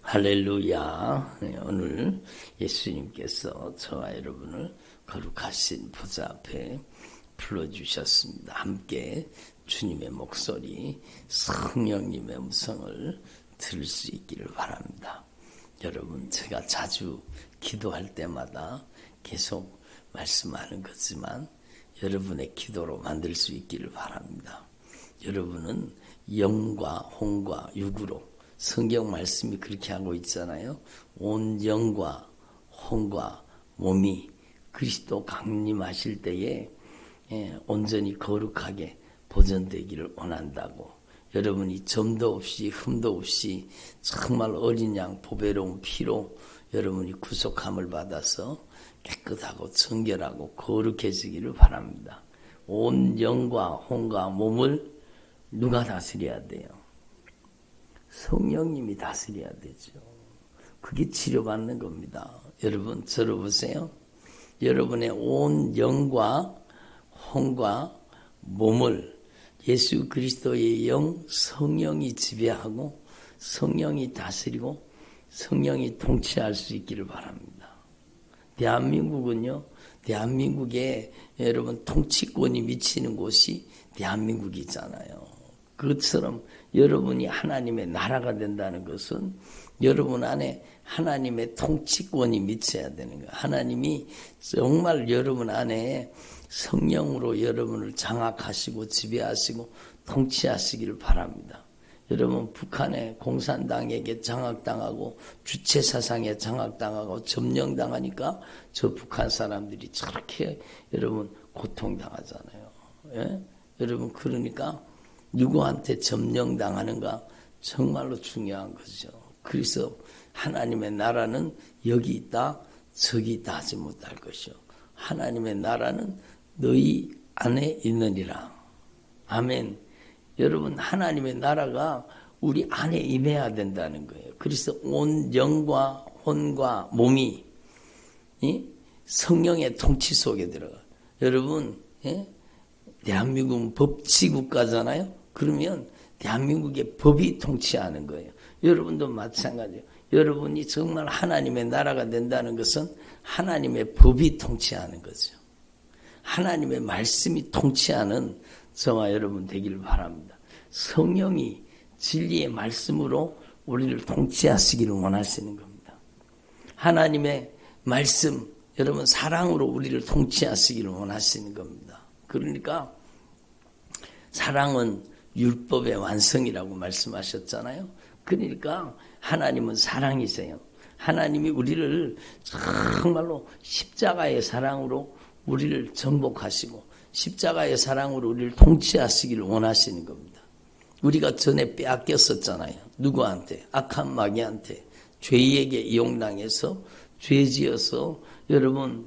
할렐루야. 오늘 예수님께서 저와 여러분을 거룩하신 보좌 앞에 불러주셨습니다. 함께 주님의 목소리, 성령님의 음성을 들을 수 있기를 바랍니다. 여러분, 제가 자주 기도할 때마다 계속 말씀하는 거지만 여러분의 기도로 만들 수 있기를 바랍니다. 여러분은 영과 혼과 육으로, 성경 말씀이 그렇게 하고 있잖아요. 온 영과 혼과 몸이 그리스도 강림하실 때에 온전히 거룩하게 보존되기를 원한다고. 여러분이 점도 없이 흠도 없이 정말 어린 양 보배로운 피로 여러분이 구속함을 받아서 깨끗하고 정결하고 거룩해지기를 바랍니다. 온 영과 혼과 몸을 누가 다스려야 돼요? 성령님이 다스려야 되죠. 그게 치료받는 겁니다. 여러분, 저를 보세요. 여러분의 온 영과 혼과 몸을 예수 그리스도의 영, 성령이 지배하고 성령이 다스리고 성령이 통치할 수 있기를 바랍니다. 대한민국은요, 대한민국에 여러분 통치권이 미치는 곳이 대한민국이잖아요. 그것처럼 여러분이 하나님의 나라가 된다는 것은 여러분 안에 하나님의 통치권이 미쳐야 되는 거예요. 하나님이 정말 여러분 안에 성령으로 여러분을 장악하시고 지배하시고 통치하시기를 바랍니다. 여러분, 북한의 공산당에게 장악당하고 주체사상에 장악당하고 점령당하니까 저 북한 사람들이 저렇게 여러분 고통당하잖아요. 예? 여러분, 그러니까 누구한테 점령당하는가 정말로 중요한 거죠. 그래서 하나님의 나라는 여기 있다 저기 있다 하지 못할 것이요, 하나님의 나라는 너희 안에 있느니라. 아멘. 여러분, 하나님의 나라가 우리 안에 임해야 된다는 거예요. 그래서 온 영과 혼과 몸이 성령의 통치 속에 들어가. 여러분, 대한민국은 법치국가잖아요. 그러면 대한민국의 법이 통치하는 거예요. 여러분도 마찬가지예요. 여러분이 정말 하나님의 나라가 된다는 것은 하나님의 법이 통치하는 거죠. 하나님의 말씀이 통치하는 저와 여러분 되기를 바랍니다. 성령이 진리의 말씀으로 우리를 통치하시기를 원하시는 겁니다. 하나님의 말씀, 여러분 사랑으로 우리를 통치하시기를 원하시는 겁니다. 그러니까 사랑은 율법의 완성이라고 말씀하셨잖아요. 그러니까 하나님은 사랑이세요. 하나님이 우리를 정말로 십자가의 사랑으로 우리를 정복하시고 십자가의 사랑으로 우리를 통치하시기를 원하시는 겁니다. 우리가 전에 빼앗겼었잖아요. 누구한테? 악한 마귀한테. 죄에게 이용당해서 죄지어서 여러분,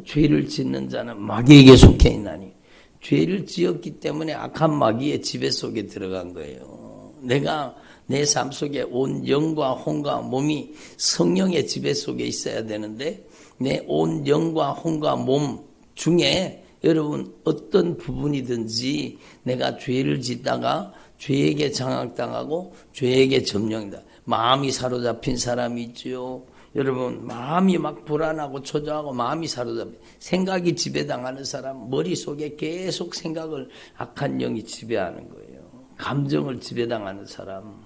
죄를 짓는 자는 마귀에게 속해 있나니, 죄를 지었기 때문에 악한 마귀의 지배 속에 들어간 거예요. 내가 내 삶 속에 온 영과 혼과 몸이 성령의 지배 속에 있어야 되는데 내 온 영과 혼과 몸 중에 여러분 어떤 부분이든지 내가 죄를 짓다가 죄에게 장악당하고 죄에게 점령이다. 마음이 사로잡힌 사람이 있죠. 여러분, 마음이 막 불안하고 초조하고 마음이 사로잡힌, 생각이 지배당하는 사람, 머릿속에 계속 생각을 악한 영이 지배하는 거예요. 감정을 지배당하는 사람,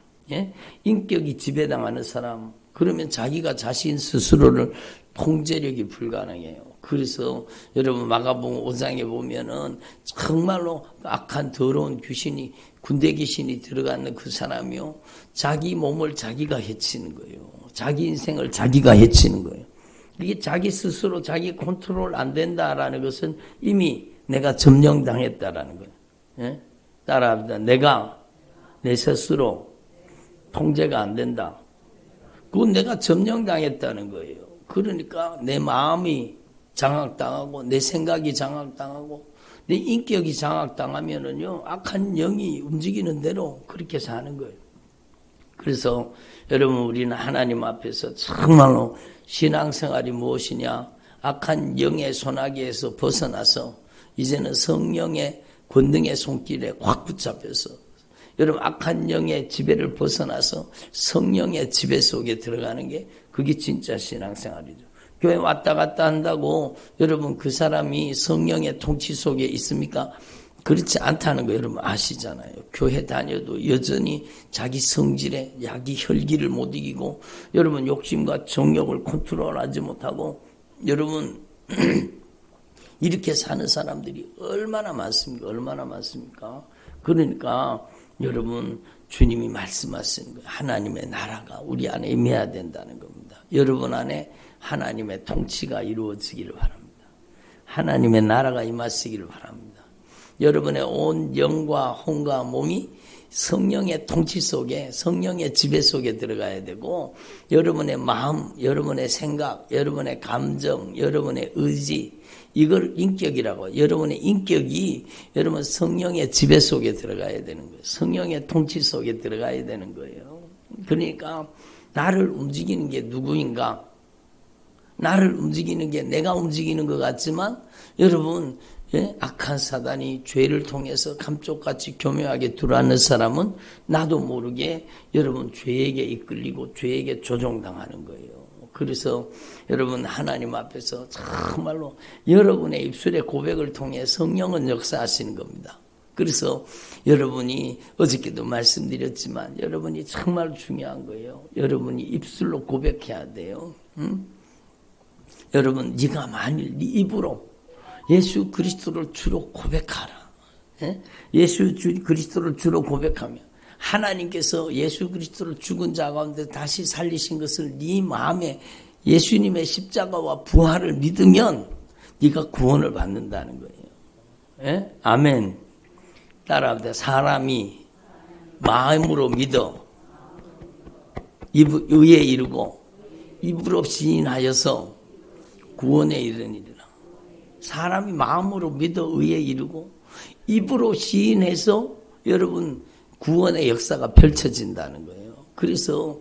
인격이 지배당하는 사람, 그러면 자기가 자신 스스로를 통제력이 불가능해요. 그래서 여러분 마가복음 5장에 보면은 정말로 악한 더러운 귀신이, 군대 귀신이 들어가는 그 사람이요, 자기 몸을 자기가 해치는 거예요. 자기 인생을 자기가 해치는 거예요. 이게 자기 스스로 자기 컨트롤 안 된다라는 것은 이미 내가 점령당했다라는 거예요. 따라합니다. 내가 내 스스로 통제가 안 된다. 그건 내가 점령당했다는 거예요. 그러니까 내 마음이 장악당하고 내 생각이 장악당하고 내 인격이 장악당하면은요, 악한 영이 움직이는 대로 그렇게 사는 거예요. 그래서 여러분, 우리는 하나님 앞에서 정말로 신앙생활이 무엇이냐, 악한 영의 손아귀에서 벗어나서 이제는 성령의 권능의 손길에 확 붙잡혀서 여러분 악한 영의 지배를 벗어나서 성령의 지배 속에 들어가는 게 그게 진짜 신앙생활이죠. 교회 왔다 갔다 한다고 여러분 그 사람이 성령의 통치 속에 있습니까? 그렇지 않다는 거 여러분 아시잖아요. 교회 다녀도 여전히 자기 성질에 자기 혈기를 못 이기고 여러분 욕심과 정욕을 컨트롤하지 못하고 여러분 이렇게 사는 사람들이 얼마나 많습니까? 얼마나 많습니까? 그러니까 여러분 주님이 말씀하시는 거예요. 하나님의 나라가 우리 안에 임해야 된다는 겁니다. 여러분 안에 하나님의 통치가 이루어지기를 바랍니다. 하나님의 나라가 임하시기를 바랍니다. 여러분의 온 영과 혼과 몸이 성령의 통치 속에 성령의 지배 속에 들어가야 되고 여러분의 마음, 여러분의 생각, 여러분의 감정, 여러분의 의지 이걸 인격이라고 여러분의 인격이 여러분 성령의 지배 속에 들어가야 되는 거예요. 성령의 통치 속에 들어가야 되는 거예요. 그러니까 나를 움직이는 게 누구인가? 나를 움직이는 게 내가 움직이는 것 같지만 여러분 악한 사단이 죄를 통해서 감쪽같이 교묘하게 들어앉는 사람은 나도 모르게 여러분 죄에게 이끌리고 죄에게 조종당하는 거예요. 그래서 여러분 하나님 앞에서 정말로 여러분의 입술의 고백을 통해 성령은 역사하시는 겁니다. 그래서 여러분이 어저께도 말씀드렸지만 여러분이 정말 중요한 거예요. 여러분이 입술로 고백해야 돼요. 여러분 네가 만일 네 입으로 예수 그리스도를 주로 고백하라. 예수 그리스도를 주로 고백하면 하나님께서 예수 그리스도를 죽은 자 가운데 다시 살리신 것을 네 마음에 예수님의 십자가와 부활을 믿으면 네가 구원을 받는다는 거예요. 아멘. 따라합니다. 사람이 마음으로 믿어 의에 이르고 입으로 시인하여서 구원에 이르니라. 사람이 마음으로 믿어 의에 이르고 입으로 시인해서 여러분 구원의 역사가 펼쳐진다는 거예요. 그래서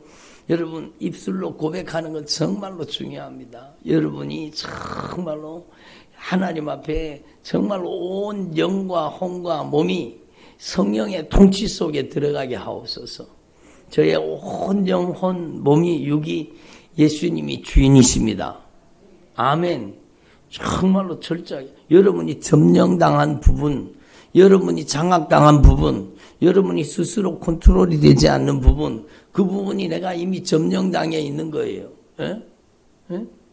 여러분 입술로 고백하는 건 정말로 중요합니다. 여러분이 정말로 하나님 앞에 정말로 온 영과 혼과 몸이 성령의 통치 속에 들어가게 하옵소서. 저의 온 영, 혼, 몸이 육이 예수님이 주인이십니다. 아멘. 정말로 철저하게 여러분이 점령당한 부분, 여러분이 장악당한 부분, 여러분이 스스로 컨트롤이 되지 않는 부분, 그 부분이 내가 이미 점령당해 있는 거예요.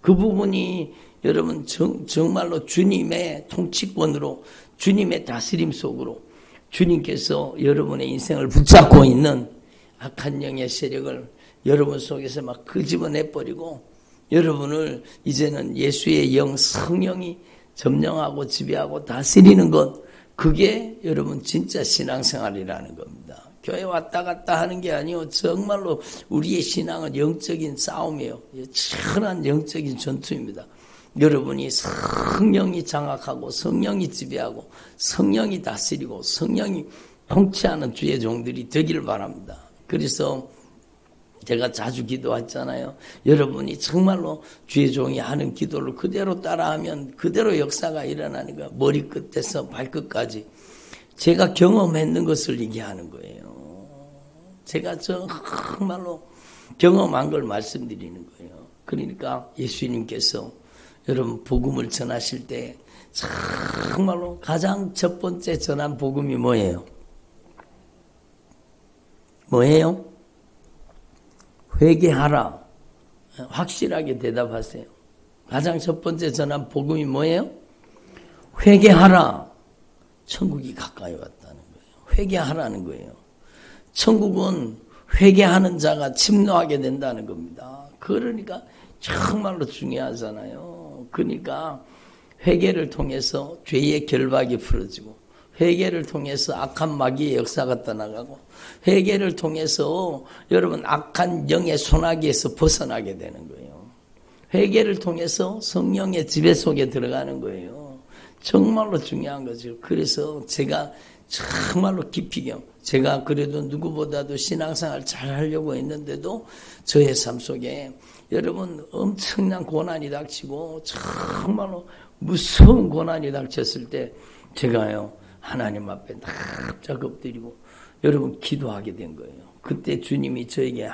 그 부분이 여러분 정말로 주님의 통치권으로 주님의 다스림 속으로 주님께서 여러분의 인생을 붙잡고 있는 악한 영의 세력을 여러분 속에서 막 끄집어내버리고 여러분을 이제는 예수의 영 성령이 점령하고 지배하고 다스리는 것, 그게 여러분 진짜 신앙생활이라는 겁니다. 교회 왔다 갔다 하는 게 아니고 정말로 우리의 신앙은 영적인 싸움이에요. 치열한 영적인 전투입니다. 여러분이 성령이 장악하고 성령이 지배하고 성령이 다스리고 성령이 통치하는 주의 종들이 되기를 바랍니다. 그래서 제가 자주 기도했잖아요. 여러분이 정말로 주의 종이 하는 기도를 그대로 따라하면 그대로 역사가 일어나는 거예요. 머리끝에서 발끝까지. 제가 경험했는 것을 얘기하는 거예요. 제가 정말로 경험한 걸 말씀드리는 거예요. 그러니까 예수님께서 여러분 복음을 전하실 때 정말로 가장 첫 번째 전한 복음이 뭐예요? 뭐예요? 회개하라. 확실하게 대답하세요. 가장 첫 번째 전한 복음이 뭐예요? 회개하라. 천국이 가까이 왔다는 거예요. 회개하라는 거예요. 천국은 회개하는 자가 침노하게 된다는 겁니다. 그러니까 정말로 중요하잖아요. 그러니까 회개를 통해서 죄의 결박이 풀어지고 회개를 통해서 악한 마귀의 역사가 떠나가고 회개를 통해서 여러분 악한 영의 소나기에서 벗어나게 되는 거예요. 회개를 통해서 성령의 지배 속에 들어가는 거예요. 정말로 중요한 거죠. 그래서 제가 정말로 깊이 제가 그래도 누구보다도 신앙생활 잘 하려고 했는데도 저의 삶 속에 여러분 엄청난 고난이 닥치고 정말로 무서운 고난이 닥쳤을 때 제가요 하나님 앞에 납작 엎드리고 여러분 기도하게 된 거예요. 그때 주님이 저에게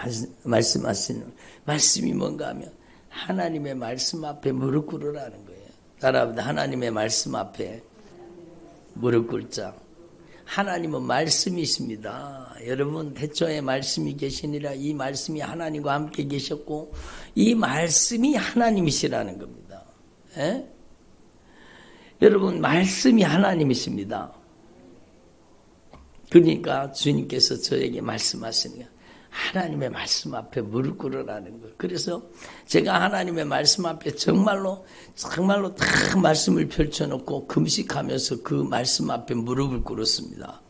말씀하시는 말씀이 뭔가 하면 하나님의 말씀 앞에 무릎 꿇으라는 거예요. 따라합니다. 하나님의 말씀 앞에 무릎 꿇자. 하나님은 말씀이십니다. 여러분 태초에 말씀이 계시니라. 이 말씀이 하나님과 함께 계셨고 이 말씀이 하나님이시라는 겁니다. 에? 여러분 말씀이 하나님이십니다. 그러니까 주님께서 저에게 말씀하시니까 하나님의 말씀 앞에 무릎 꿇으라는 거예요. 그래서 제가 하나님의 말씀 앞에 정말로 다 말씀을 펼쳐놓고 금식하면서 그 말씀 앞에 무릎을 꿇었습니다.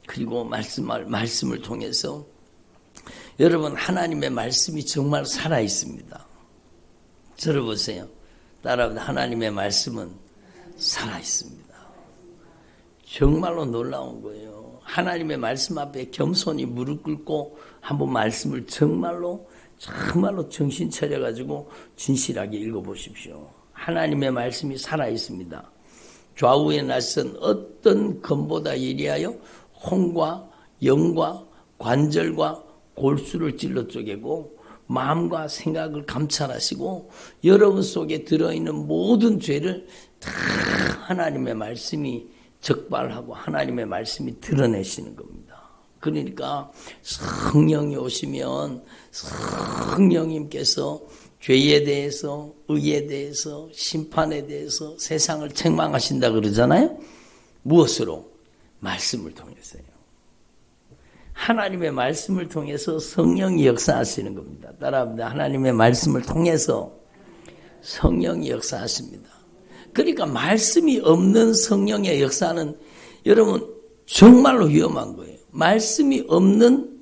그리고 말씀을 통해서 여러분 하나님의 말씀이 정말 살아있습니다. 들어보세요. 따라합니다. 하나님의 말씀은 살아있습니다. 정말로 놀라운 거예요. 하나님의 말씀 앞에 겸손히 무릎 꿇고 한번 말씀을 정말로 정신 차려가지고 진실하게 읽어보십시오. 하나님의 말씀이 살아있습니다. 좌우에 낯선 어떤 검보다 예리하여 혼과 영과 관절과 골수를 찔러 쪼개고 마음과 생각을 감찰하시고 여러분 속에 들어있는 모든 죄를 다 하나님의 말씀이 적발하고 하나님의 말씀이 드러내시는 겁니다. 그러니까 성령이 오시면 성령님께서 죄에 대해서 의에 대해서 심판에 대해서 세상을 책망하신다 그러잖아요. 무엇으로? 말씀을 통해서요. 하나님의 말씀을 통해서 성령이 역사하시는 겁니다. 따라합니다. 하나님의 말씀을 통해서 성령이 역사하십니다. 그러니까 말씀이 없는 성령의 역사는 여러분 정말로 위험한 거예요. 말씀이 없는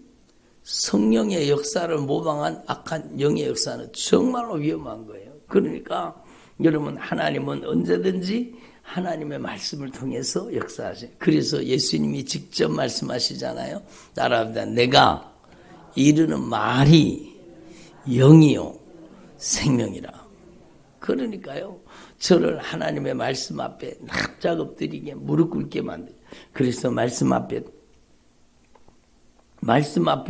성령의 역사를 모방한 악한 영의 역사는 정말로 위험한 거예요. 그러니까 여러분 하나님은 언제든지 하나님의 말씀을 통해서 역사하세요. 그래서 예수님이 직접 말씀하시잖아요. 따라합니다. 내가 이르는 말이 영이요 생명이라. 그러니까요. 저를 하나님의 말씀 앞에 납작 엎드리게 무릎 꿇게 만들어요. 그래서 말씀 앞에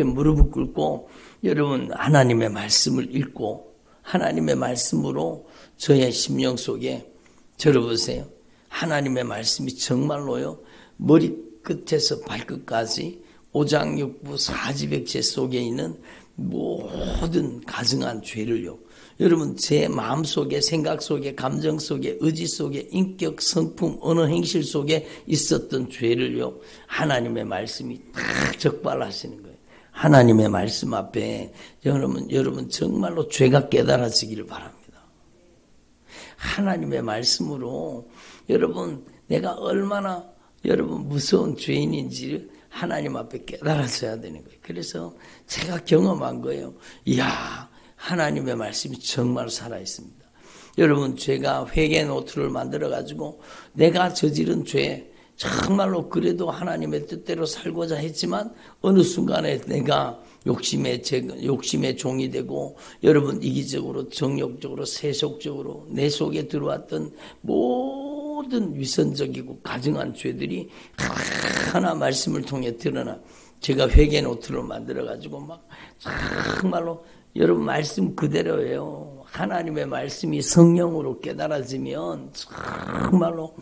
무릎을 꿇고 여러분 하나님의 말씀을 읽고 하나님의 말씀으로 저의 심령 속에 들어보세요. 하나님의 말씀이 정말로요. 머리끝에서 발끝까지 오장육부 사지백체 속에 있는 모든 가증한 죄를요. 여러분 제 마음속에 생각 속에 감정 속에 의지 속에 인격 성품 어느 행실 속에 있었던 죄를요. 하나님의 말씀이 다 적발하시는 거예요. 하나님의 말씀 앞에 여러분 정말로 죄가 깨달아지기를 바랍니다. 하나님의 말씀으로 여러분 내가 얼마나 여러분 무서운 죄인인지를 하나님 앞에 깨달아져야 되는 거예요. 그래서 제가 경험한 거예요. 이야 하나님의 말씀이 정말 살아있습니다. 여러분 제가 회개 노트를 만들어가지고 내가 저지른 죄 정말로 그래도 하나님의 뜻대로 살고자 했지만 어느 순간에 내가 욕심의 종이 되고 여러분 이기적으로 정욕적으로 세속적으로 내 속에 들어왔던 모든 위선적이고 가증한 죄들이 하나 말씀을 통해 드러나 제가 회개 노트를 만들어가지고 막 정말로 여러분 말씀 그대로예요. 하나님의 말씀이 성령으로 깨달아지면 정말로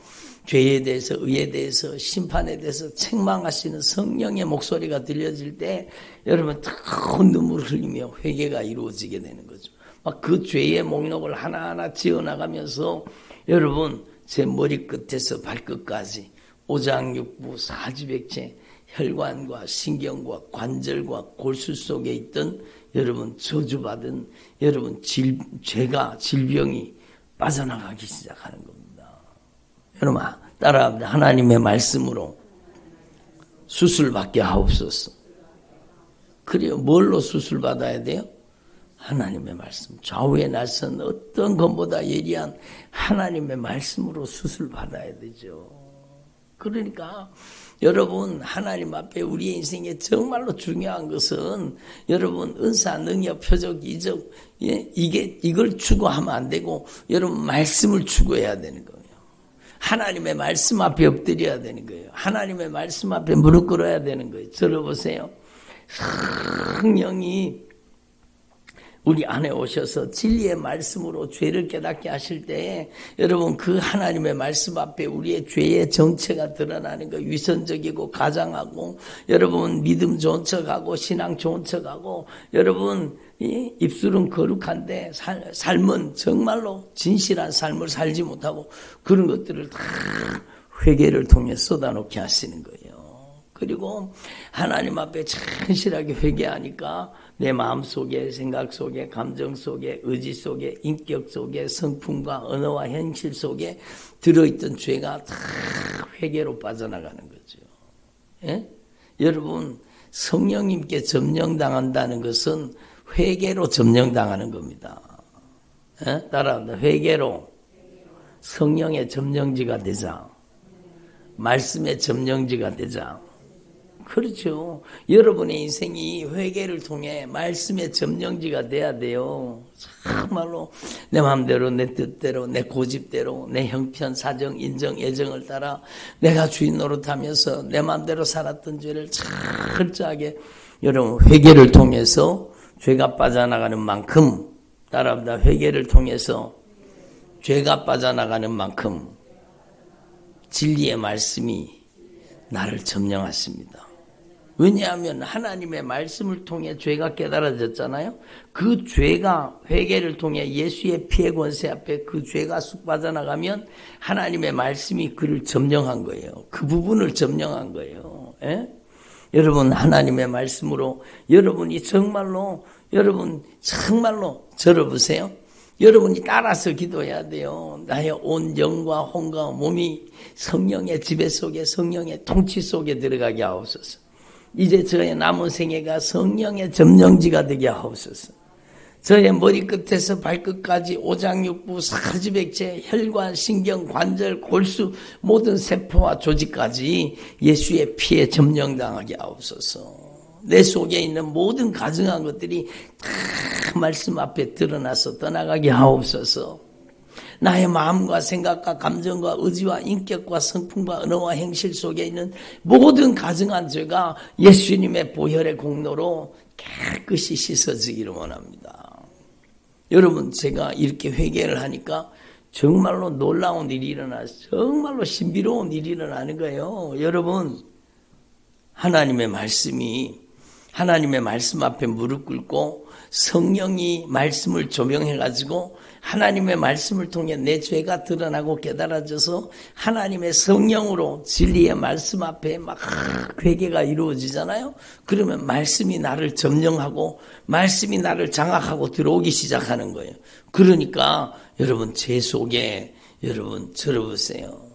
죄에 대해서 의에 대해서 심판에 대해서 책망하시는 성령의 목소리가 들려질 때 여러분 뜨거운 눈물을 흘리며 회개가 이루어지게 되는 거죠. 막 그 죄의 목록을 하나하나 지어나가면서 여러분 제 머리끝에서 발끝까지 오장육부 사지백체 혈관과 신경과 관절과 골수 속에 있던 여러분 저주받은 여러분 죄가 질병이 빠져나가기 시작하는 겁니다. 여러분 따라합니다. 하나님의 말씀으로 수술받게 하옵소서. 그래요. 뭘로 수술받아야 돼요? 하나님의 말씀. 좌우에 낯선 어떤 것보다 예리한 하나님의 말씀으로 수술받아야 되죠. 그러니까 여러분 하나님 앞에 우리의 인생에 정말로 중요한 것은 여러분 은사, 능력, 표적, 이적 이걸 추구하면 안 되고 여러분 말씀을 추구해야 되는 거예요. 하나님의 말씀 앞에 엎드려야 되는 거예요. 하나님의 말씀 앞에 무릎 꿇어야 되는 거예요. 들어보세요. 성령이 우리 안에 오셔서 진리의 말씀으로 죄를 깨닫게 하실 때에 여러분 그 하나님의 말씀 앞에 우리의 죄의 정체가 드러나는 거, 위선적이고 가장하고 여러분 믿음 좋은 척하고 신앙 좋은 척하고 여러분 입술은 거룩한데 삶은 정말로 진실한 삶을 살지 못하고 그런 것들을 다 회개를 통해 쏟아놓게 하시는 거예요. 그리고 하나님 앞에 진실하게 회개하니까 내 마음 속에, 생각 속에, 감정 속에, 의지 속에, 인격 속에, 성품과 언어와 현실 속에 들어있던 죄가 다 회개로 빠져나가는 거죠. 예? 여러분, 성령님께 점령당한다는 것은 회개로 점령당하는 겁니다. 예? 따라합니다. 회개로 성령의 점령지가 되자. 말씀의 점령지가 되자. 그렇죠. 여러분의 인생이 회개를 통해 말씀의 점령지가 돼야 돼요. 정말로 내 마음대로, 내 뜻대로, 내 고집대로, 내 형편, 사정, 인정, 애정을 따라 내가 주인 노릇하면서 내 마음대로 살았던 죄를 철저하게 여러분 회개를 통해서 죄가 빠져나가는 만큼 따라합니다. 회개를 통해서 죄가 빠져나가는 만큼 진리의 말씀이 나를 점령하십니다. 왜냐하면 하나님의 말씀을 통해 죄가 깨달아졌잖아요. 그 죄가 회개를 통해 예수의 피의 권세 앞에 그 죄가 쑥 빠져나가면 하나님의 말씀이 그를 점령한 거예요. 그 부분을 점령한 거예요. 예? 여러분 하나님의 말씀으로 여러분이 정말로 저를 보세요. 여러분이 따라서 기도해야 돼요. 나의 온 영과 혼과 몸이 성령의 지배 속에 성령의 통치 속에 들어가게 하옵소서. 이제 저의 남은 생애가 성령의 점령지가 되게 하옵소서. 저의 머리끝에서 발끝까지 오장육부 사지백체 혈관 신경 관절 골수 모든 세포와 조직까지 예수의 피에 점령당하게 하옵소서. 내 속에 있는 모든 가증한 것들이 다 말씀 앞에 드러나서 떠나가게 하옵소서. 나의 마음과 생각과 감정과 의지와 인격과 성품과 언어와 행실 속에 있는 모든 가증한 죄가 예수님의 보혈의 공로로 깨끗이 씻어지기를 원합니다. 여러분 제가 이렇게 회개를 하니까 정말로 놀라운 일이 일어나서 정말로 신비로운 일이 일어나는 거예요. 여러분 하나님의 말씀 앞에 무릎 꿇고 성령이 말씀을 조명해가지고 하나님의 말씀을 통해 내 죄가 드러나고 깨달아져서 하나님의 성령으로 진리의 말씀 앞에 막 회개가 이루어지잖아요. 그러면 말씀이 나를 점령하고 말씀이 나를 장악하고 들어오기 시작하는 거예요. 그러니까 여러분 죄 속에 여러분 들어보세요.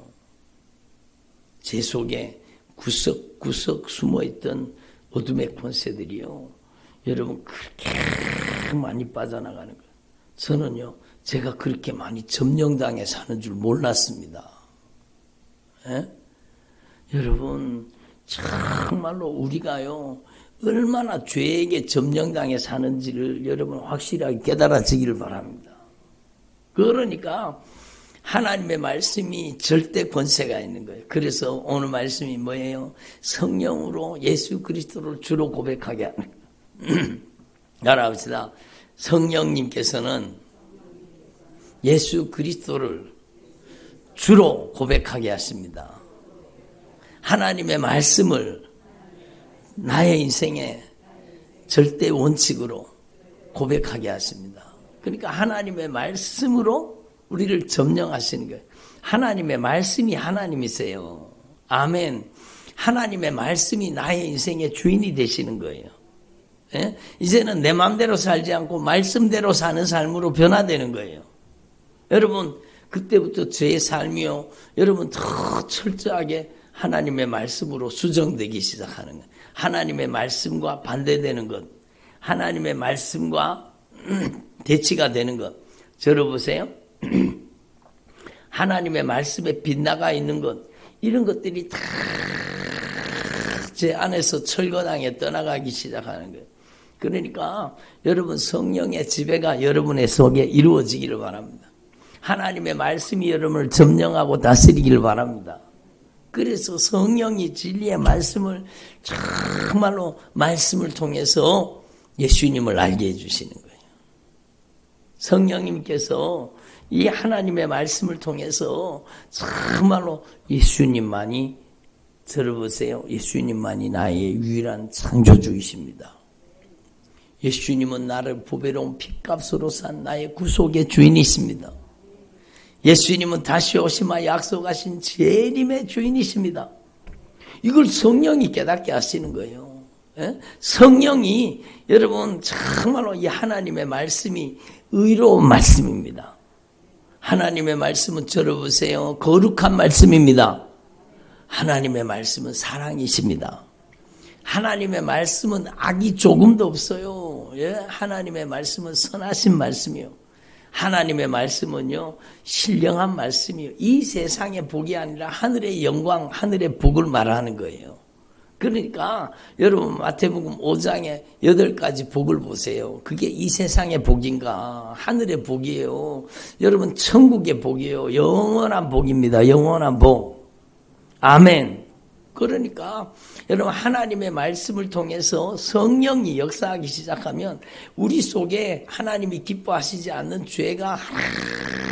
죄 속에 구석구석 숨어있던 어둠의 권세들이요. 여러분 그렇게 많이 빠져나가는 거예요. 저는요. 제가 그렇게 많이 점령당해 사는 줄 몰랐습니다. 예? 여러분 정말로 우리가요. 얼마나 죄에게 점령당해 사는지를 여러분 확실하게 깨달아지기를 바랍니다. 그러니까 하나님의 말씀이 절대 권세가 있는 거예요. 그래서 오늘 말씀이 뭐예요? 성령으로 예수 그리스도를 주로 고백하게 하는 거예요. 따라합시다. 성령님께서는 예수 그리스도를 주로 고백하게 하십니다. 하나님의 말씀을 나의 인생의 절대 원칙으로 고백하게 하십니다. 그러니까 하나님의 말씀으로 우리를 점령하시는 거예요. 하나님의 말씀이 하나님이세요. 아멘. 하나님의 말씀이 나의 인생의 주인이 되시는 거예요. 예? 이제는 내 마음대로 살지 않고 말씀대로 사는 삶으로 변화되는 거예요. 여러분 그때부터 제 삶이요. 여러분 더 철저하게 하나님의 말씀으로 수정되기 시작하는 거예요. 하나님의 말씀과 반대되는 것. 하나님의 말씀과 대치가 되는 것. 저를 보세요. 하나님의 말씀에 빗나가 있는 것. 이런 것들이 다 제 안에서 철거당해 떠나가기 시작하는 거예요. 그러니까 여러분 성령의 지배가 여러분의 속에 이루어지기를 바랍니다. 하나님의 말씀이 여러분을 점령하고 다스리길 바랍니다. 그래서 성령이 진리의 말씀을 정말로 말씀을 통해서 예수님을 알게 해주시는 거예요. 성령님께서 이 하나님의 말씀을 통해서 정말로 예수님만이, 들어보세요. 예수님만이 나의 유일한 창조주이십니다. 예수님은 나를 보배로운 핏값으로 산 나의 구속의 주인이십니다. 예수님은 다시 오시마 약속하신 재림의 주인이십니다. 이걸 성령이 깨닫게 하시는 거예요. 예? 성령이 여러분 정말로 이 하나님의 말씀이 의로운 말씀입니다. 하나님의 말씀은 들어보세요. 거룩한 말씀입니다. 하나님의 말씀은 사랑이십니다. 하나님의 말씀은 악이 조금도 없어요. 예? 하나님의 말씀은 선하신 말씀이요. 하나님의 말씀은요, 신령한 말씀이요. 이 세상의 복이 아니라 하늘의 영광, 하늘의 복을 말하는 거예요. 그러니까 여러분 마태복음 5장에 8가지 복을 보세요. 그게 이 세상의 복인가? 하늘의 복이에요. 여러분 천국의 복이에요. 영원한 복입니다. 영원한 복. 아멘. 그러니까 여러분 하나님의 말씀을 통해서 성령이 역사하기 시작하면 우리 속에 하나님이 기뻐하시지 않는 죄가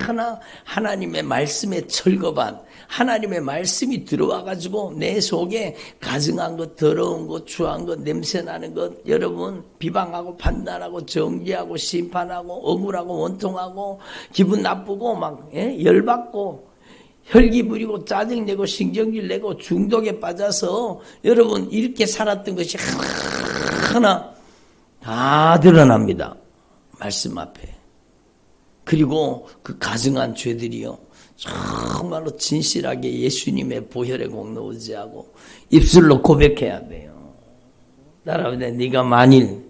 하나 하나님의 말씀에 철거반, 하나님의 말씀이 들어와가지고 내 속에 가증한 것, 더러운 것, 추한 것, 냄새나는 것, 여러분 비방하고 판단하고 정죄하고 심판하고 억울하고 원통하고 기분 나쁘고 막 열받고 혈기 부리고 짜증내고 신경질 내고 중독에 빠져서 여러분 이렇게 살았던 것이 하나 다 드러납니다. 말씀 앞에. 그리고 그 가증한 죄들이요. 정말로 진실하게 예수님의 보혈의 공로 의지하고 입술로 고백해야 돼요. 따라오네. 네가 만일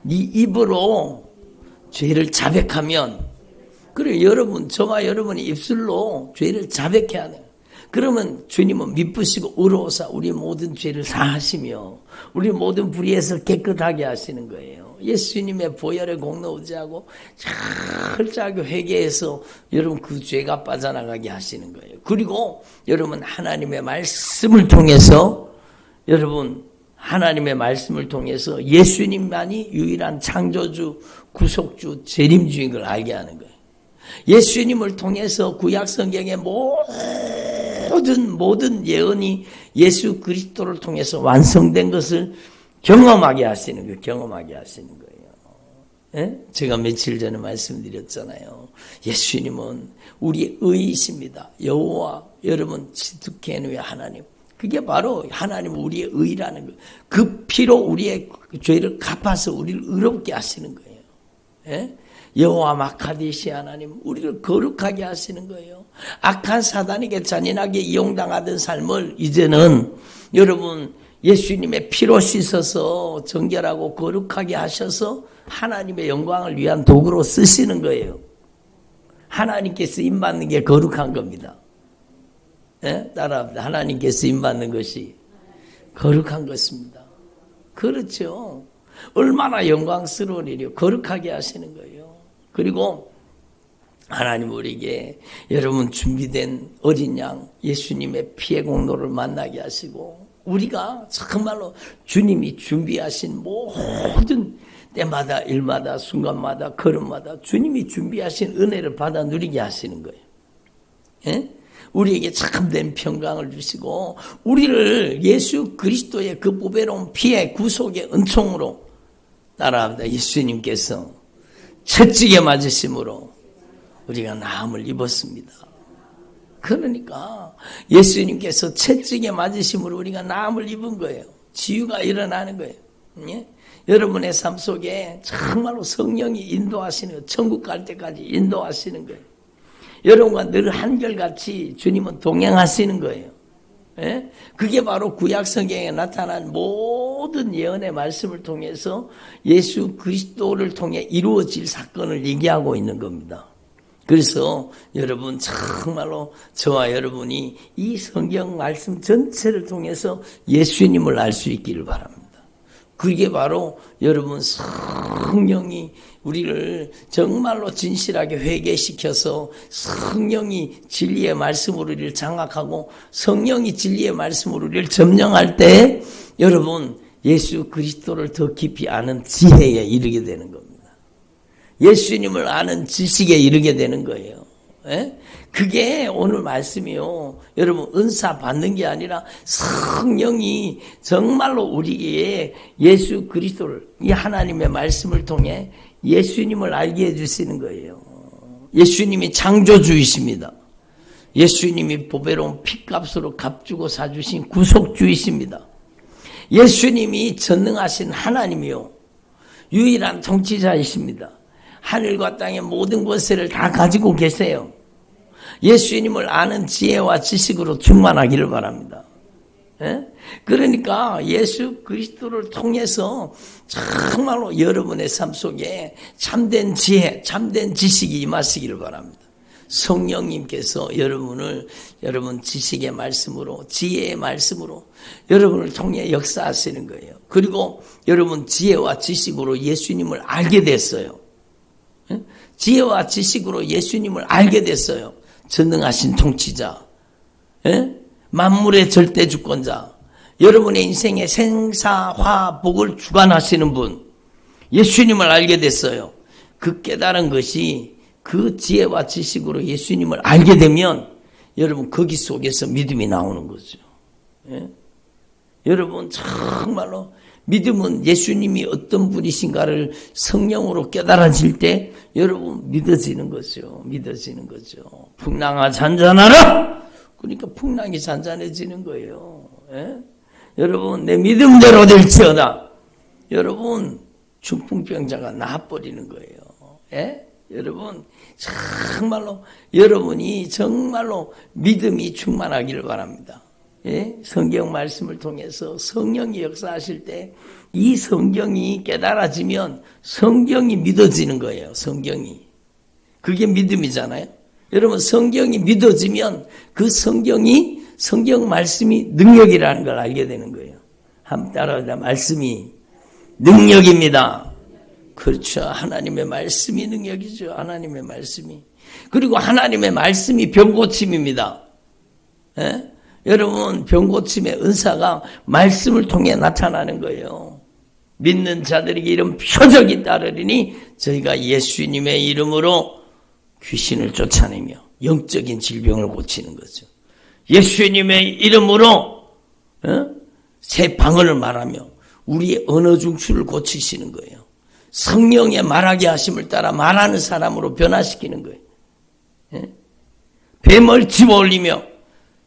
네 입으로 죄를 자백하면, 그래 여러분, 저와 여러분이 입술로 죄를 자백해야 돼요. 그러면 주님은 미쁘시고 의로우사 우리 모든 죄를 사하시며 우리 모든 불의에서 깨끗하게 하시는 거예요. 예수님의 보혈의 공로 의지하고 철저하게 회개해서 여러분 그 죄가 빠져나가게 하시는 거예요. 그리고 여러분 하나님의 말씀을 통해서, 여러분 하나님의 말씀을 통해서 예수님만이 유일한 창조주, 구속주, 재림주인 걸 알게 하는 거예요. 예수님을 통해서 구약 성경의 모든 예언이 예수 그리스도를 통해서 완성된 것을 경험하게 하시는 거예요. 경험하게 하시는 거예요. 예? 제가 며칠 전에 말씀드렸잖아요. 예수님은 우리의 의이십니다. 여호와, 여러분 지두케누의 하나님. 그게 바로 하나님 우리의 의라는 거예요. 그 피로 우리의 죄를 갚아서 우리를 의롭게 하시는 거예요. 예? 여호와 마카디시 하나님, 우리를 거룩하게 하시는 거예요. 악한 사단에게 잔인하게 이용당하던 삶을 이제는 여러분 예수님의 피로 씻어서 정결하고 거룩하게 하셔서 하나님의 영광을 위한 도구로 쓰시는 거예요. 하나님께 쓰임받는 게 거룩한 겁니다. 예? 따라합니다. 하나님께 쓰임받는 것이 거룩한 것입니다. 그렇죠. 얼마나 영광스러운 일이요. 거룩하게 하시는 거예요. 그리고 하나님 우리에게 여러분 준비된 어린 양 예수님의 피의 공로를 만나게 하시고, 우리가 정말로 주님이 준비하신 모든 때마다 일마다 순간마다 걸음마다 주님이 준비하신 은혜를 받아 누리게 하시는 거예요. 예? 우리에게 참된 평강을 주시고 우리를 예수 그리스도의 그 보배로운 피의 구속의 은총으로, 따라합니다. 예수님께서 채찍에 맞으심으로 우리가 나음을 입었습니다. 그러니까 예수님께서 채찍에 맞으심으로 우리가 나음을 입은 거예요. 치유가 일어나는 거예요. 예? 여러분의 삶 속에 정말로 성령이 인도하시는 거예요. 천국 갈 때까지 인도하시는 거예요. 여러분과 늘 한결같이 주님은 동행하시는 거예요. 예? 그게 바로 구약 성경에 나타난 모든 예언의 말씀을 통해서 예수 그리스도를 통해 이루어질 사건을 얘기하고 있는 겁니다. 그래서 여러분 정말로 저와 여러분이 이 성경 말씀 전체를 통해서 예수님을 알 수 있기를 바랍니다. 그게 바로 여러분 성령이 우리를 정말로 진실하게 회개시켜서 성령이 진리의 말씀으로 우리를 장악하고 성령이 진리의 말씀으로 우리를 점령할 때 여러분 예수 그리스도를 더 깊이 아는 지혜에 이르게 되는 겁니다. 예수님을 아는 지식에 이르게 되는 거예요. 예? 그게 오늘 말씀이요. 여러분 은사 받는 게 아니라 성령이 정말로 우리에게 예수 그리스도를 이 하나님의 말씀을 통해 예수님을 알게 해주시는 거예요. 예수님이 창조주이십니다. 예수님이 보배로운 핏값으로 값주고 사주신 구속주이십니다. 예수님이 전능하신 하나님이요. 유일한 통치자이십니다. 하늘과 땅의 모든 권세를 다 가지고 계세요. 예수님을 아는 지혜와 지식으로 충만하기를 바랍니다. 예? 그러니까 예수 그리스도를 통해서 정말로 여러분의 삶 속에 참된 지혜, 참된 지식이 임하시기를 바랍니다. 성령님께서 여러분 지식의 말씀으로, 지혜의 말씀으로 여러분을 통해 역사하시는 거예요. 그리고 여러분 지혜와 지식으로 예수님을 알게 됐어요. 예? 지혜와 지식으로 예수님을 알게 됐어요. 전능하신 통치자, 예? 만물의 절대 주권자, 여러분의 인생의 생사화복을 주관하시는 분, 예수님을 알게 됐어요. 그 깨달은 것이 그 지혜와 지식으로 예수님을 알게 되면 여러분 거기 속에서 믿음이 나오는 거죠. 예? 여러분 정말로 믿음은 예수님이 어떤 분이신가를 성령으로 깨달아질 때 여러분 믿어지는 거죠. 믿어지는 거죠. 풍랑아 잔잔하라. 그러니까 풍랑이 잔잔해지는 거예요. 예? 여러분 내 믿음대로 될지어다. 여러분 중풍병자가 나아버리는 거예요. 예? 여러분 정말로 여러분이 정말로 믿음이 충만하기를 바랍니다. 예? 성경 말씀을 통해서 성령이 역사하실 때 이 성경이 깨달아지면 성경이 믿어지는 거예요. 성경이. 그게 믿음이잖아요. 여러분 성경이 믿어지면 그 성경 말씀이 능력이라는 걸 알게 되는 거예요. 한번 따라하자. 말씀이 능력입니다. 그렇죠. 하나님의 말씀이 능력이죠. 하나님의 말씀이. 그리고 하나님의 말씀이 병고침입니다. 예? 여러분 병고침의 은사가 말씀을 통해 나타나는 거예요. 믿는 자들에게 이런 표적이 따르리니 저희가 예수님의 이름으로 귀신을 쫓아내며 영적인 질병을 고치는 거죠. 예수님의 이름으로 새 방언을 말하며 우리의 언어 중추를 고치시는 거예요. 성령의 말하게 하심을 따라 말하는 사람으로 변화시키는 거예요. 뱀을 집어올리며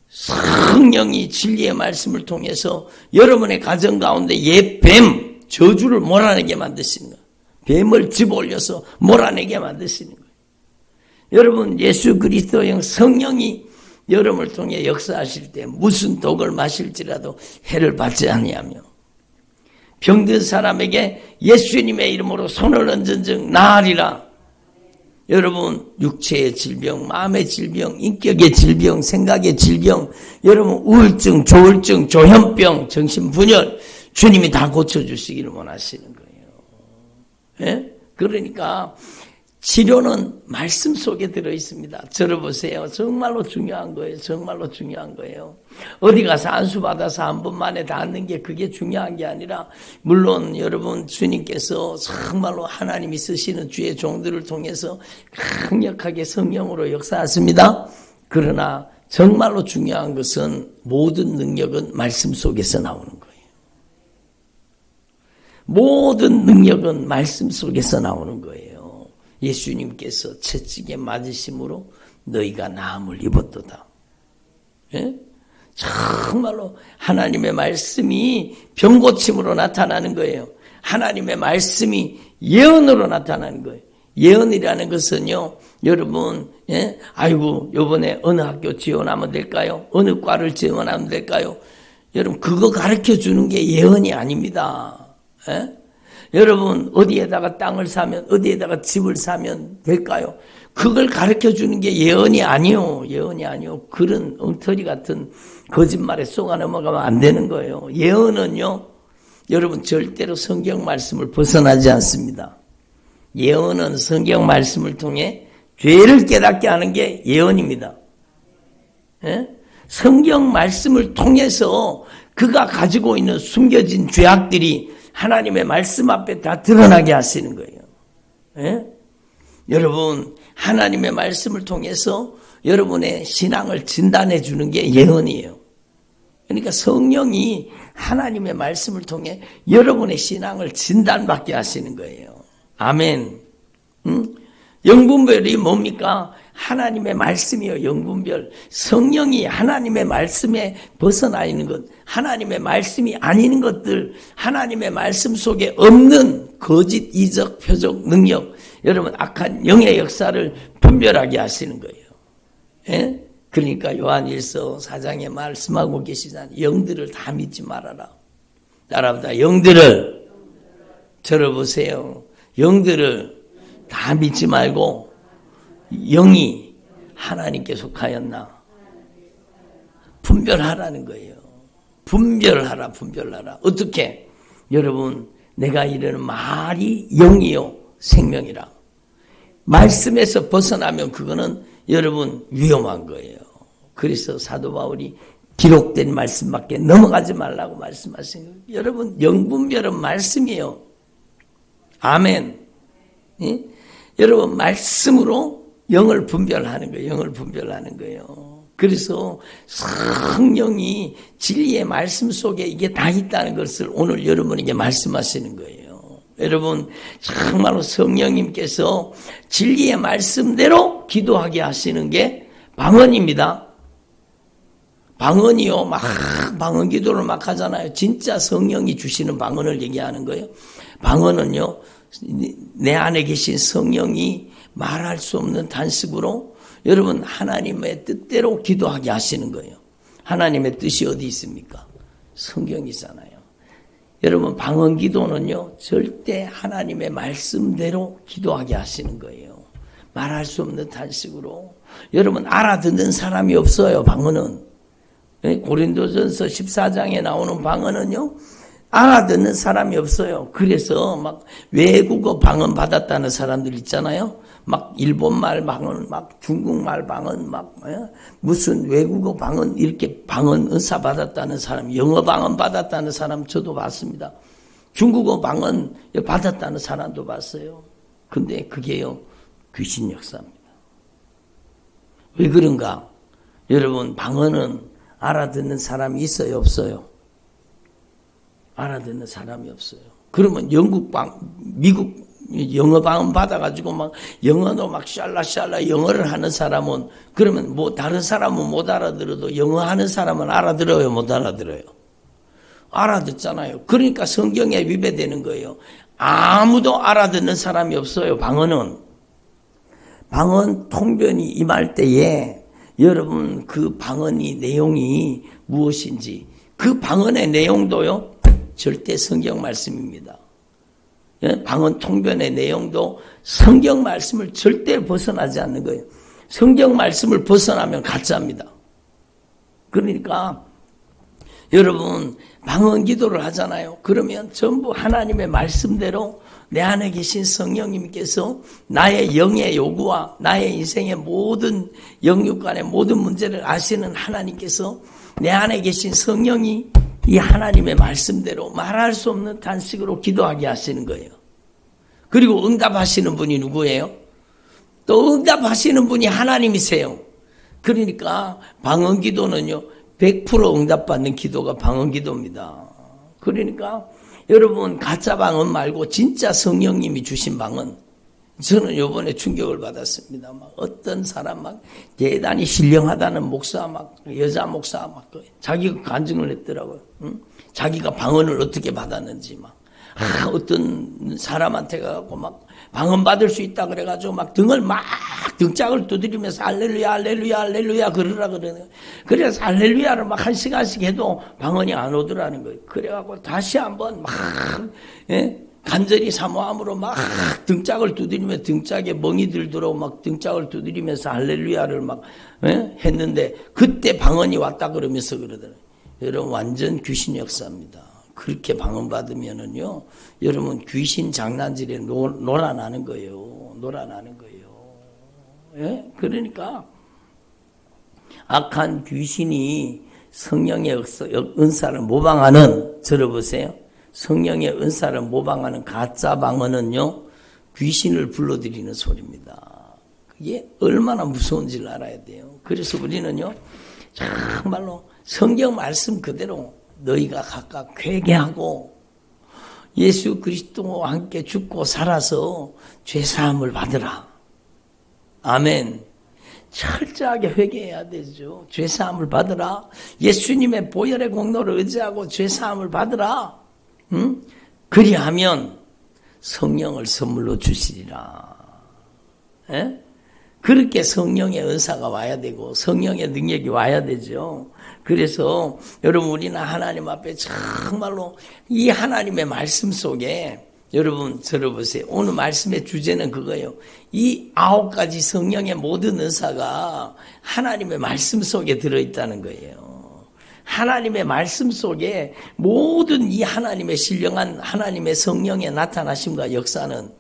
성령이 진리의 말씀을 통해서 여러분의 가정 가운데 옛 뱀, 저주를 몰아내게 만드시는 거예요. 뱀을 집어올려서 몰아내게 만드시는 거예요. 여러분 예수 그리스도의 성령이 여러분을 통해 역사하실 때 무슨 독을 마실지라도 해를 받지 아니하며 병든 사람에게 예수님의 이름으로 손을 얹은 즉 나으리라. 여러분 육체의 질병, 마음의 질병, 인격의 질병, 생각의 질병, 여러분 우울증, 조울증, 조현병, 정신분열 주님이 다 고쳐주시기를 원하시는 거예요. 예? 그러니까 치료는 말씀 속에 들어있습니다. 들어보세요. 정말로 중요한 거예요. 정말로 중요한 거예요. 어디 가서 안수 받아서 한 번 만에 다 앉는 게 그게 중요한 게 아니라 물론 여러분 주님께서 정말로 하나님이 쓰시는 주의 종들을 통해서 강력하게 성령으로 역사하십니다. 그러나 정말로 중요한 것은 모든 능력은 말씀 속에서 나오는 거예요. 모든 능력은 말씀 속에서 나오는 거예요. 예수님께서 채찍에 맞으심으로 너희가 나음을 입었도다. 예? 정말로 하나님의 말씀이 병고침으로 나타나는 거예요. 하나님의 말씀이 예언으로 나타나는 거예요. 예언이라는 것은요, 여러분, 예? 아이고, 요번에 어느 학교 지원하면 될까요? 어느 과를 지원하면 될까요? 여러분, 그거 가르쳐 주는 게 예언이 아닙니다. 예? 여러분 어디에다가 땅을 사면 어디에다가 집을 사면 될까요? 그걸 가르쳐 주는 게 예언이 아니요. 예언이 아니요. 그런 엉터리 같은 거짓말에 속아 넘어가면 안 되는 거예요. 예언은요. 여러분 절대로 성경 말씀을 벗어나지 않습니다. 예언은 성경 말씀을 통해 죄를 깨닫게 하는 게 예언입니다. 예? 성경 말씀을 통해서 그가 가지고 있는 숨겨진 죄악들이 하나님의 말씀 앞에 다 드러나게 하시는 거예요. 예? 여러분 하나님의 말씀을 통해서 여러분의 신앙을 진단해 주는 게 예언이에요. 그러니까 성령이 하나님의 말씀을 통해 여러분의 신앙을 진단받게 하시는 거예요. 아멘. 영분별이 뭡니까? 하나님의 말씀이요. 영분별. 성령이 하나님의 말씀에 벗어나 있는 것, 하나님의 말씀이 아닌 것들, 하나님의 말씀 속에 없는 거짓, 이적, 표적, 능력, 여러분 악한 영의 역사를 분별하게 하시는 거예요. 예? 그러니까 요한일서 4장에 말씀하고 계시잖아요. 영들을 다 믿지 말아라. 따라합니다. 영들을 들어보세요. 영들을 다 믿지 말고 영이 하나님께 속하였나 분별하라는 거예요. 분별하라. 어떻게? 여러분 내가 이르는 말이 영이요 생명이라. 말씀에서 벗어나면 그거는 여러분 위험한 거예요. 그래서 사도 바울이 기록된 말씀밖에 넘어가지 말라고 말씀하신 거예요. 여러분 영분별은 말씀이에요. 아멘. 예? 여러분 말씀으로 영을 분별하는 거예요. 영을 분별하는 거예요. 그래서 성령이 진리의 말씀 속에 이게 다 있다는 것을 오늘 여러분에게 말씀하시는 거예요. 여러분 정말로 성령님께서 진리의 말씀대로 기도하게 하시는 게 방언입니다. 방언이요. 막 방언 기도를 막 하잖아요. 진짜 성령이 주시는 방언을 얘기하는 거예요. 방언은요. 내 안에 계신 성령이 말할 수 없는 단식으로 여러분 하나님의 뜻대로 기도하게 하시는 거예요. 하나님의 뜻이 어디 있습니까? 성경이잖아요. 여러분 방언 기도는요. 절대 하나님의 말씀대로 기도하게 하시는 거예요. 말할 수 없는 단식으로. 여러분 알아듣는 사람이 없어요. 방언은. 고린도전서 14장에 나오는 방언은요. 알아듣는 사람이 없어요. 그래서 막 외국어 방언 받았다는 사람들 있잖아요. 막 일본말 방언, 막 중국말 방언, 막 무슨 외국어 방언 이렇게 방언 은사 받았다는 사람, 영어 방언 받았다는 사람 저도 봤습니다. 중국어 방언 받았다는 사람도 봤어요. 근데 그게요 귀신 역사입니다. 왜 그런가? 여러분 방언은 알아듣는 사람이 있어요, 없어요? 알아듣는 사람이 없어요. 그러면 미국 영어 방언 받아가지고 막 영어도 막 샬라샬라 영어를 하는 사람은 그러면 뭐 다른 사람은 못 알아들어도 영어 하는 사람은 알아들어요, 못 알아들어요? 알아듣잖아요. 그러니까 성경에 위배되는 거예요. 아무도 알아듣는 사람이 없어요. 방언은. 방언 통변이 임할 때에 여러분 그 방언이 내용이 무엇인지 그 방언의 내용도요. 절대 성경 말씀입니다. 방언 통변의 내용도 성경 말씀을 절대 벗어나지 않는 거예요. 성경 말씀을 벗어나면 가짜입니다. 그러니까 여러분 방언 기도를 하잖아요. 그러면 전부 하나님의 말씀대로 내 안에 계신 성령님께서 나의 영의 요구와 나의 인생의 모든 영육간의 모든 문제를 아시는 하나님께서 내 안에 계신 성령이 이 하나님의 말씀대로 말할 수 없는 단식으로 기도하게 하시는 거예요. 그리고 응답하시는 분이 누구예요? 또 응답하시는 분이 하나님이세요. 그러니까 방언 기도는요 100% 응답받는 기도가 방언 기도입니다. 그러니까 여러분 가짜 방언 말고 진짜 성령님이 주신 방언. 저는 이번에 충격을 받았습니다. 막 어떤 사람 막 대단히 신령하다는 목사 막 여자 목사 막 자기가 간증을 했더라고요. 응? 자기가 방언을 어떻게 받았는지 막 어떤 사람한테 가고 막 방언 받을 수 있다 그래가지고 막 등짝을 두드리면서 할렐루야 할렐루야 할렐루야 그러라 그러네요. 그래서 할렐루야를 막 1시간씩 해도 방언이 안 오더라는 거예요. 그래갖고 다시 한번 막 간절히 사모함으로 막 등짝을 두드리며 등짝에 멍이 들도록 막 등짝을 두드리면서 할렐루야를 막 했는데 그때 방언이 왔다 그러면서 그러더라고요. 여러분 완전 귀신 역사입니다. 그렇게 방언받으면은요, 여러분 귀신 장난질에 놀아나는 거예요. 놀아나는 거예요. 예? 그러니까 악한 귀신이 성령의 은사를 모방하는, 들어보세요. 성령의 은사를 모방하는 가짜 방언은요, 귀신을 불러들이는 소리입니다. 그게 얼마나 무서운지를 알아야 돼요. 그래서 우리는요, 정말로 성경 말씀 그대로 너희가 각각 회개하고 예수 그리스도와 함께 죽고 살아서 죄사함을 받으라. 아멘. 철저하게 회개해야 되죠. 죄사함을 받으라. 예수님의 보혈의 공로를 의지하고 죄사함을 받으라. 응? 그리하면 성령을 선물로 주시리라. 에? 그렇게 성령의 은사가 와야 되고 성령의 능력이 와야 되죠. 그래서 여러분 우리는 하나님 앞에 정말로 이 하나님의 말씀 속에 여러분 들어보세요. 오늘 말씀의 주제는 그거예요. 이 9가지 성령의 모든 은사가 하나님의 말씀 속에 들어있다는 거예요. 하나님의 말씀 속에 모든 이 하나님의 신령한 하나님의 성령의 나타나심과 역사는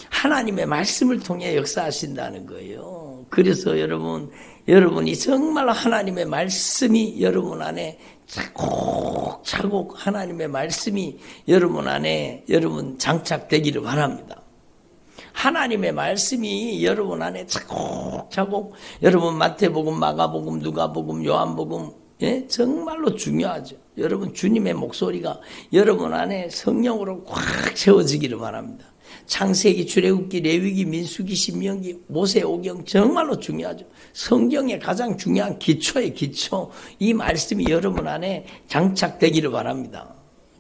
하나님의 말씀을 통해 역사하신다는 거예요. 그래서 여러분이 정말로 하나님의 말씀이 여러분 안에 차곡차곡 하나님의 말씀이 여러분 안에 장착되기를 바랍니다. 하나님의 말씀이 여러분 안에 차곡차곡 여러분 마태복음, 마가복음, 누가복음, 요한복음 예? 정말로 중요하죠. 여러분 주님의 목소리가 여러분 안에 성령으로 꽉 채워지기를 바랍니다. 창세기, 출애굽기, 레위기, 민수기, 신명기, 모세오경 정말로 중요하죠. 성경의 가장 중요한 기초의 기초, 이 말씀이 여러분 안에 장착되기를 바랍니다.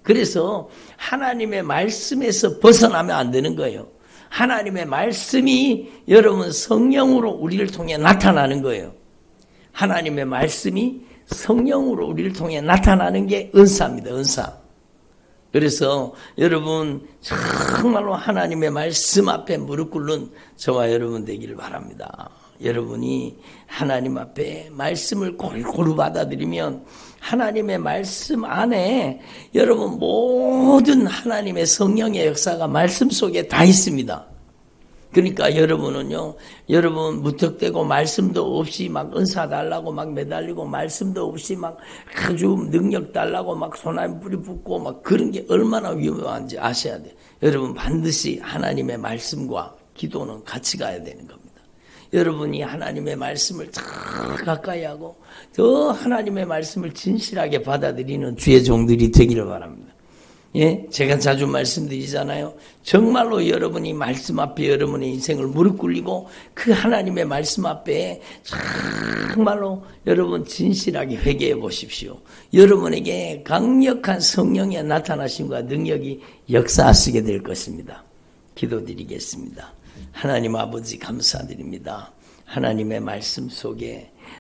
그래서 하나님의 말씀에서 벗어나면 안 되는 거예요. 하나님의 말씀이 여러분 성령으로 우리를 통해 나타나는 거예요. 하나님의 말씀이 성령으로 우리를 통해 나타나는 게 은사입니다. 은사. 그래서 여러분 정말로 하나님의 말씀 앞에 무릎 꿇는 저와 여러분 되기를 바랍니다. 여러분이 하나님 앞에 말씀을 골고루 받아들이면 하나님의 말씀 안에 여러분 모든 하나님의 성령의 역사가 말씀 속에 다 있습니다. 그러니까 여러분은요, 여러분 무턱대고 말씀도 없이 막 은사 달라고 막 매달리고 말씀도 없이 막 아주 능력 달라고 막 손안 뿌리 붓고 막 그런 게 얼마나 위험한지 아셔야 돼요. 여러분 반드시 하나님의 말씀과 기도는 같이 가야 되는 겁니다. 여러분이 하나님의 말씀을 더 가까이 하고 더 하나님의 말씀을 진실하게 받아들이는 주의 종들이 되기를 바랍니다. 예, 제가 자주 말씀드리잖아요. 정말로 여러분이 말씀 앞에 여러분의 인생을 무릎 꿇리고 그 하나님의 말씀 앞에 정말로 여러분 진실하게 회개해 보십시오. 여러분에게 강력한 성령의 나타나심과 능력이 역사하시게 될 것입니다. 기도드리겠습니다. 하나님 아버지 감사드립니다. 하나님의 말씀 속에